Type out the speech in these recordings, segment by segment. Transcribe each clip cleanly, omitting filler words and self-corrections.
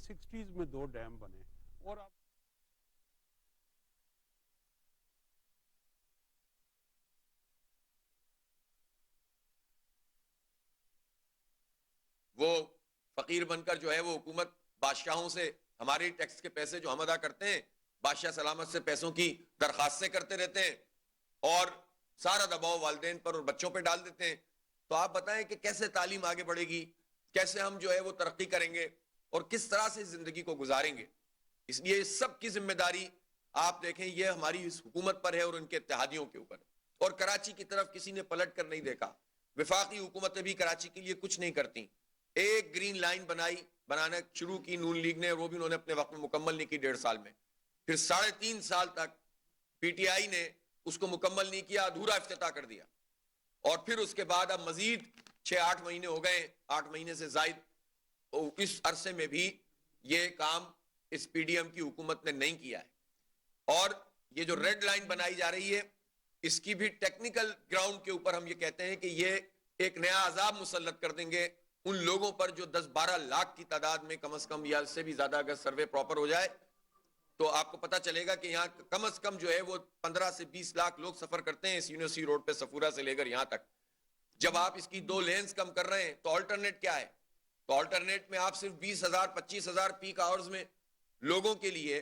1960s میں 2 dam بنے اور اب وہ فقیر بن کر جو ہے وہ حکومت بادشاہوں سے ہمارے ٹیکس کے پیسے جو ہم ادا کرتے ہیں بادشاہ سلامت سے پیسوں کی درخواستیں کرتے رہتے ہیں اور سارا دباؤ والدین پر اور بچوں پہ ڈال دیتے ہیں. تو آپ بتائیں کہ کیسے تعلیم آگے بڑھے گی, کیسے ہم جو ہے وہ ترقی کریں گے اور کس طرح سے زندگی کو گزاریں گے. اس لیے سب کی ذمہ داری آپ دیکھیں یہ ہماری اس حکومت پر ہے اور ان کے اتحادیوں کے اوپر. اور کراچی کی طرف کسی نے پلٹ کر نہیں دیکھا. وفاقی حکومتیں بھی کراچی کے لیے کچھ نہیں کرتی. ایک گرین لائن بنانا شروع کی نون لیگ نے, وہ بھی انہوں نے اپنے وقت میں مکمل نہیں کی 1.5 سال میں. پھر 3.5 سال تک پی ٹی آئی نے اس کو مکمل نہیں کیا, ادھورا افتتاح کر دیا. اور پھر اس کے بعد اب مزید 6-8 مہینے ہو گئے, 8 مہینے سے زائد. اس عرصے میں بھی یہ کام اس پی ڈی ایم کی حکومت نے نہیں کیا ہے. اور یہ جو ریڈ لائن بنائی جا رہی ہے اس کی بھی ٹیکنیکل گراؤنڈ کے اوپر ہم یہ کہتے ہیں کہ یہ ایک نیا عذاب مسلط کر دیں گے ان لوگوں پر جو 10-12 لاکھ کی تعداد میں کم از کم یا اس سے بھی زیادہ اگر سروے پراپر ہو جائے تو آپ کو پتا چلے گا کہ یہاں کم از کم جو ہے وہ 15 سے 20 لاکھ لوگ سفر کرتے ہیں اس یونیورسٹی روڈ پہ صفورہ سے لے کر یہاں تک. جب آپ اس کی 2 لینز کم کر رہے ہیں تو آلٹرنیٹ کیا ہے؟ تو آلٹرنیٹ میں آپ صرف 20,000-25,000 پیک آورز میں لوگوں کے لیے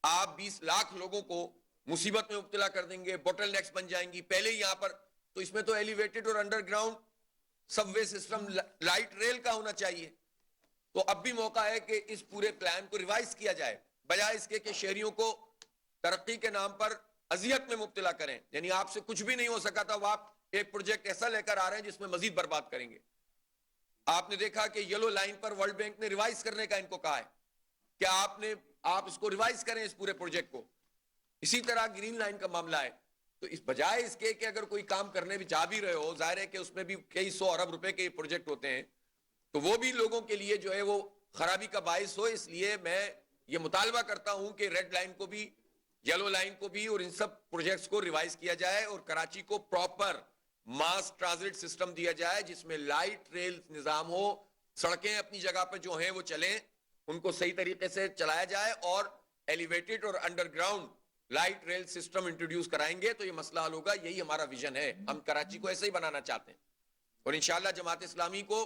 آپ 20 لاکھ لوگوں کو مصیبت میں مبتلا کر دیں گے, بوٹل نیکس بن جائیں گی پہلے ہی یہاں پر. تو اس میں تو ایلیویٹڈ اور انڈر گراؤنڈ سب وے سسٹم, لائٹ ریل کا ہونا چاہیے. تو اب بھی موقع ہے کہ اس پورے پلان کو ریوائز کیا جائے بجائے اس کے کہ شہریوں کو ترقی کے نام پر اذیت میں مبتلا کریں. یعنی آپ سے کچھ بھی نہیں ہو سکا تھا, وہ آپ ایک پروجیکٹ ایسا لے کر آ رہے ہیں جس میں مزید برباد کریں گے. آپ نے دیکھا کہ یلو لائن پر ورلڈ بینک نے ریوائز کرنے کا ان کو کہا ہے کہ آپ اس کو ریوائز کریں اس پورے پروجیکٹ کو. اسی طرح گرین لائن کا معاملہ ہے. تو اس بجائے اس کے کہ اگر کوئی کام کرنے بھی جا بھی رہے ہو, ظاہر ہے کہ اس میں بھی کئی 100 ارب روپے کے پروجیکٹ ہوتے ہیں, تو وہ بھی لوگوں کے لیے جو ہے وہ خرابی کا باعث ہو. اس لیے میں یہ مطالبہ کرتا ہوں کہ ریڈ لائن کو بھی, یلو لائن کو بھی اور ان سب پروجیکٹس کو ریوائز کیا جائے اور کراچی کو پراپر ماس ٹرانزٹ سسٹم دیا جائے جس میں لائٹ ریل نظام ہو. سڑکیں اپنی جگہ پہ جو ہیں وہ چلیں, ان کو صحیح طریقے سے چلایا جائے اور ایلیویٹڈ اور underground light rail system introduce کرائیں گے تو یہ مسئلہ حل ہوگا. یہی ہمارا ویژن ہے, ہم کراچی کو ایسے ہی بنانا چاہتے ہیں. اور انشاءاللہ جماعت اسلامی کو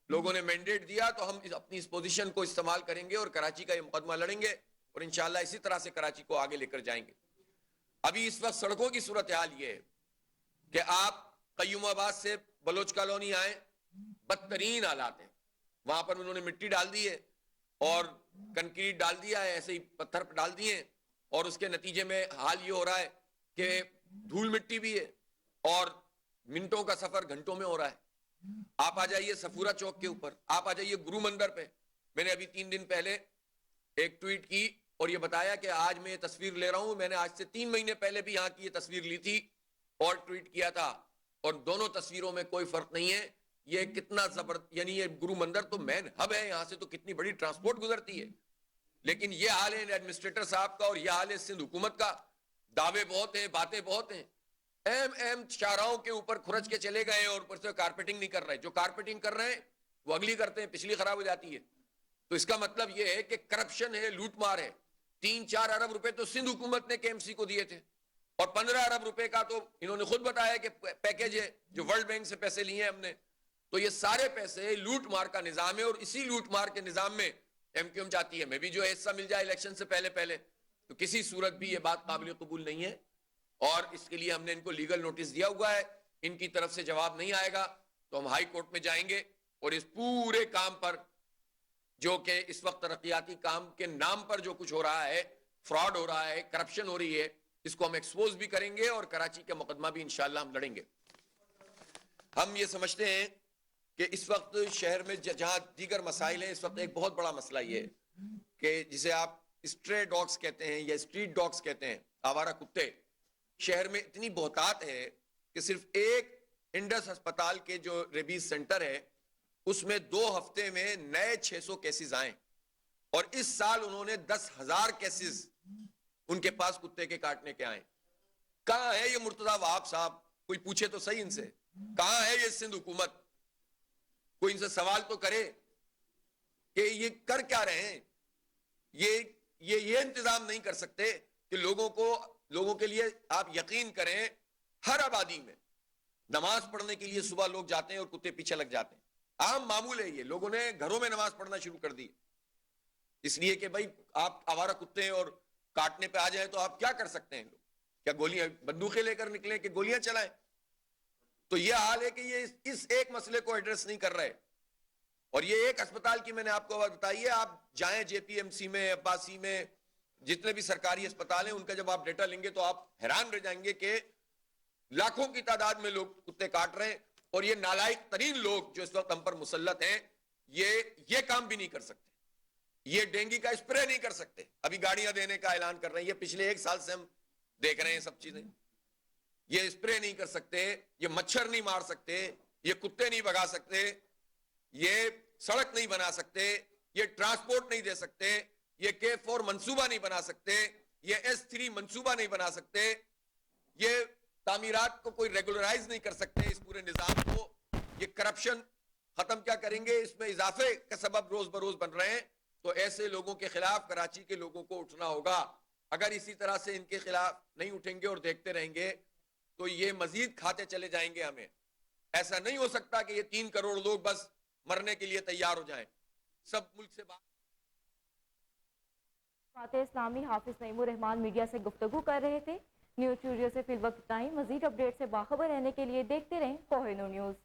لوگوں نے مینڈیٹ دیا تو ہم اپنی اس پوزیشن کو استعمال کریں گے اور کراچی کا یہ مقدمہ لڑیں گے اور انشاءاللہ اسی طرح سے کراچی کو آگے لے کر جائیں گے. ابھی اس وقت سڑکوں کی صورتحال یہ ہے کہ آپ قیوم آباد سے بلوچ کالونی آئیں, بدترین حالات ہیں وہاں پر. انہوں نے مٹی ڈال دی ہے اور کنکریٹ ڈال دیا ہے, ایسے ہی پتھر ڈال دیے, اور اس کے نتیجے میں حال یہ ہو رہا ہے کہ دھول مٹی بھی ہے اور منٹوں کا سفر گھنٹوں میں ہو رہا ہے. آپ آ جائیے صفورہ چوک کے اوپر, آپ آ جائیے گرو مندر پہ. میں نے ابھی 3 دن پہلے ایک ٹویٹ کی اور یہ بتایا کہ آج میں یہ تصویر لے رہا ہوں, میں نے آج سے 3 مہینے پہلے بھی یہاں کی یہ تصویر لی تھی اور ٹویٹ کیا تھا, اور دونوں تصویروں میں کوئی فرق نہیں ہے. یہ کتنا زبردست, یعنی یہ گرو مندر تو مین ہب ہے, یہاں سے تو کتنی بڑی ٹرانسپورٹ گزرتی ہے, لیکن یہ حال ہے ایڈمنسٹریٹر صاحب کا اور یہ حال ہے سندھ حکومت کا. دعوے بہت ہیں, باتیں بہت ہیں, ایم چاراؤں کے اوپر کھرچ کے چلے گئے اور اوپر سے کارپیٹنگ نہیں کر رہے. جو کارپیٹنگ کر رہے ہیں وہ اگلی کرتے ہیں, پچھلی خراب ہو جاتی ہے. تو اس کا مطلب یہ ہے کہ کرپشن ہے, لوٹ مار ہے. 3-4 ارب روپے تو سندھ حکومت نے کے ایم سی کو دیے تھے اور 15 ارب روپے کا تو انہوں نے خود بتایا کہ پیکیج ہے جو ورلڈ بینک سے پیسے لیے ہیں ہم نے. تو یہ سارے پیسے لوٹ مار کا نظام ہے اور اسی لوٹ مار کے نظام میں ایم کیو ایم چاہتی ہے میں بھی جو حصہ مل جائے الیکشن سے پہلے. تو کسی صورت بھی یہ بات قابل قبول نہیں ہے اور اس کے لیے ہم نے ان کو لیگل نوٹس دیا ہوا ہے. ان کی طرف سے جواب نہیں آئے گا تو ہم ہائی کورٹ میں جائیں گے اور اس پورے کام پر جو کہ اس وقت ترقیاتی کام کے نام پر جو کچھ ہو رہا ہے, فراڈ ہو رہا ہے, کرپشن ہو رہی ہے, اس کو ہم ایکسپوز بھی کریں گے اور کراچی کا مقدمہ بھی انشاءاللہ ہم لڑیں گے. ہم یہ سمجھتے ہیں کہ اس وقت شہر میں جہاں دیگر مسائل ہیں, اس وقت ایک بہت بڑا مسئلہ یہ ہے کہ جسے آپ اسٹرے ڈاگز کہتے ہیں یا اسٹریٹ ڈاگز کہتے ہیں, آوارہ کتے. شہر میں اتنی بہتات ہے کہ صرف ایک انڈس ہسپتال کے جو ریبیز سینٹر ہے اس میں 2 ہفتے میں نئے 600 کیسز آئیں اور اس سال انہوں نے 10,000 کیسز ان کے پاس کتے کے کاٹنے کے آئیں. کہاں ہے یہ مرتضی وہاب صاحب؟ کوئی پوچھے تو صحیح ان سے, کہاں ہے یہ سندھ حکومت؟ کوئی ان سے سوال تو کرے کہ یہ کر کیا رہے ہیں. یہ انتظام نہیں کر سکتے کہ لوگوں کے لیے آپ یقین کریں ہر آبادی میں نماز پڑھنے کے لیے صبح لوگ جاتے ہیں اور کتے پیچھے لگ جاتے ہیں. عام معمول ہے یہ. لوگوں نے گھروں میں نماز پڑھنا شروع کر دی اس لیے کہ بھائی آپ آوارہ کتے اور کاٹنے پہ آ جائیں تو آپ کیا کر سکتے ہیں. لوگ کیا گولیاں بندوقیں لے کر نکلیں کہ گولیاں چلائیں؟ تو یہ حال ہے کہ یہ اس ایک مسئلے کو ایڈریس نہیں کر رہے. اور یہ ایک اسپتال کی میں نے آپ کو بات بتائی ہے. آپ جائیں جے پی ایم سی میں, عباسی میں, جتنے بھی سرکاری اسپتال ہیں ان کا جب آپ ڈیٹا لیں گے تو آپ حیران رہ جائیں گے کہ لاکھوں کی تعداد میں لوگ کتے کاٹ رہے ہیں. اور یہ نالائق ترین لوگ جو اس وقت ہم پر مسلط ہیں یہ کام بھی نہیں کر سکتے. یہ ڈینگی کا اسپرے نہیں کر سکتے. ابھی گاڑیاں دینے کا اعلان کر رہے ہیں. یہ پچھلے 1 سال سے ہم دیکھ رہے ہیں سب چیزیں. یہ اسپرے نہیں کر سکتے, یہ مچھر نہیں مار سکتے, یہ کتے نہیں بھگا سکتے, یہ سڑک نہیں بنا سکتے, یہ ٹرانسپورٹ نہیں دے سکتے, یہ K4 منصوبہ نہیں بنا سکتے, یہ S3 منصوبہ نہیں بنا سکتے, یہ تعمیرات کو کوئی ریگولرائز نہیں کر سکتے اس پورے نظام کو. یہ کرپشن ختم کیا کریں گے؟ اس میں اضافے کا سبب روز بروز بن رہے ہیں. تو ایسے لوگوں کے خلاف کراچی کے لوگوں کو اٹھنا ہوگا. اگر اسی طرح سے ان کے خلاف نہیں اٹھیں گے اور دیکھتے رہیں گے تو یہ مزید کھاتے چلے جائیں گے ہمیں. ایسا نہیں ہو سکتا کہ یہ 3 کروڑ لوگ بس مرنے کے لیے تیار ہو جائیں. سب ملک سے بات اسلامی حافظ نعیم الرحمان میڈیا سے گفتگو کر رہے تھے. نیوز اسٹوڈیو سے فی الوقت ٹائم. مزید اپڈیٹ سے باخبر رہنے کے لیے دیکھتے رہیں کوہ نور نیوز.